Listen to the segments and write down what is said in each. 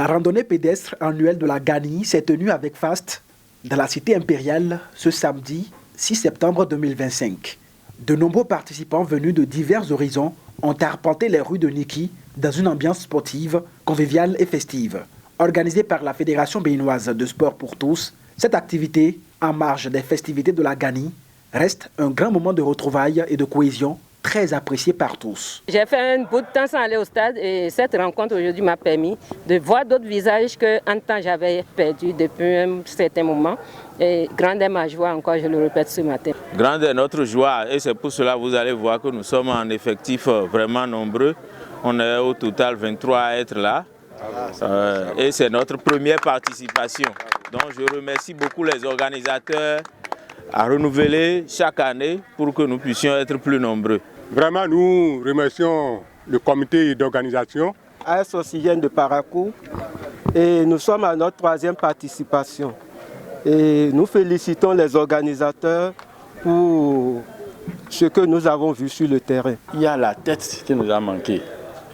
La randonnée pédestre annuelle de la Gani s'est tenue avec faste dans la cité impériale ce samedi 6 septembre 2025. De nombreux participants venus de divers horizons ont arpenté les rues de Niki dans une ambiance sportive, conviviale et festive. Organisée par la Fédération béninoise de sport pour tous, cette activité, en marge des festivités de la Gani, reste un grand moment de retrouvailles et de cohésion très apprécié par tous. J'ai fait un bout de temps sans aller au stade et cette rencontre aujourd'hui m'a permis de voir d'autres visages qu'en temps j'avais perdu depuis un certain moment. Et grande est ma joie, encore je le répète ce matin. Grande est notre joie et c'est pour cela que vous allez voir que nous sommes en effectif vraiment nombreux. On est au total 23 à être là et c'est notre première participation. Donc je remercie beaucoup les organisateurs à renouveler chaque année pour que nous puissions être plus nombreux. Vraiment, nous remercions le comité d'organisation. AS Oxygène de Parakou et nous sommes à notre troisième participation. Et nous félicitons les organisateurs pour ce que nous avons vu sur le terrain. Il y a la tête qui nous a manqué.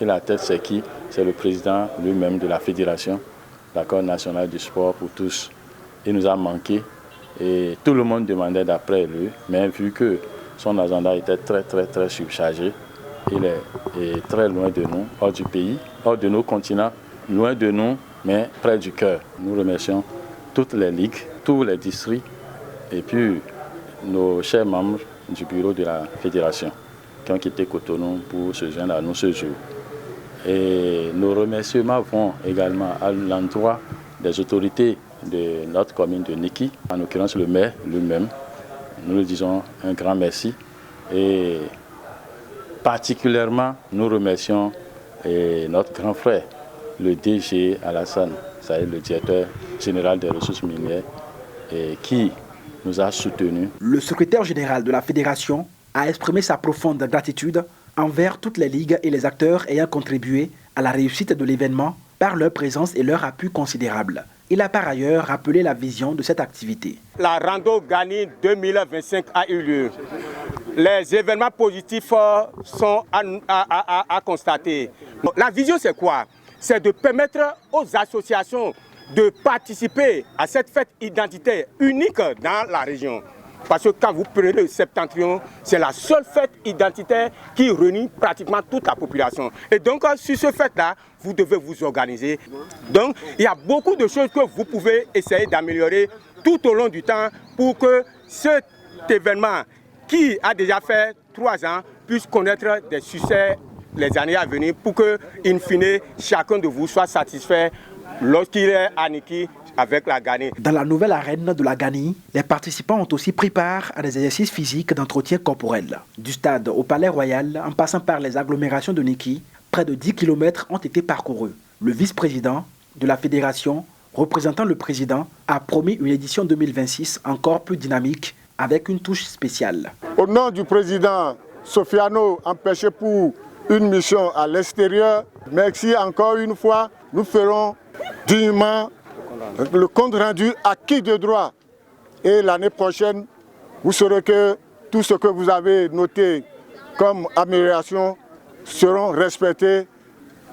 Et la tête, c'est qui? C'est le président lui-même de la fédération, l'accord national du sport pour tous. Il nous a manqué. Et tout le monde demandait d'après lui, mais vu que son agenda était très surchargé, il est très loin de nous, hors du pays, hors de nos continents, loin de nous, mais près du cœur. Nous remercions toutes les ligues, tous les districts et puis nos chers membres du bureau de la fédération qui ont quitté Cotonou pour se joindre à nous ce jour. Et nos remerciements vont également à l'endroit des autorités de notre commune de Niki, en l'occurrence le maire lui-même. Nous lui disons un grand merci et particulièrement nous remercions notre grand frère, le DG Alassane, c'est le directeur général des ressources minières, qui nous a soutenus. Le secrétaire général de la fédération a exprimé sa profonde gratitude envers toutes les ligues et les acteurs ayant contribué à la réussite de l'événement par leur présence et leur appui considérable. Il a par ailleurs rappelé la vision de cette activité. La Rando Gani 2025 a eu lieu. Les événements positifs sont à constater. La vision, c'est quoi? C'est de permettre aux associations de participer à cette fête identitaire unique dans la région. Parce que quand vous prenez le Septentrion, c'est la seule fête identitaire qui réunit pratiquement toute la population. Et donc, sur ce fête-là, vous devez vous organiser. Donc, il y a beaucoup de choses que vous pouvez essayer d'améliorer tout au long du temps pour que cet événement, qui a déjà fait 3 ans, puisse connaître des succès les années à venir pour que, in fine, chacun de vous soit satisfait lorsqu'il est à Niki avec la Gani. Dans la nouvelle arène de la Gani, les participants ont aussi pris part à des exercices physiques d'entretien corporel. Du stade au Palais Royal, en passant par les agglomérations de Niki, près de 10 km ont été parcourus. Le vice-président de la fédération, représentant le président, a promis une édition 2026 encore plus dynamique avec une touche spéciale. Au nom du président Sofiano, empêché pour une mission à l'extérieur, merci encore une fois. Nous ferons dignement le compte rendu acquis de droit. Et l'année prochaine, vous saurez que tout ce que vous avez noté comme amélioration seront respectés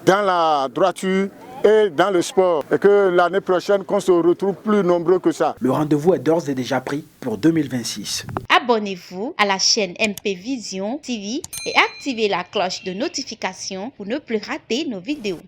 dans la droiture et dans le sport. Et que l'année prochaine, qu'on se retrouve plus nombreux que ça. Le rendez-vous est d'ores et déjà pris pour 2026. Abonnez-vous à la chaîne MP Vision TV et activez la cloche de notification pour ne plus rater nos vidéos.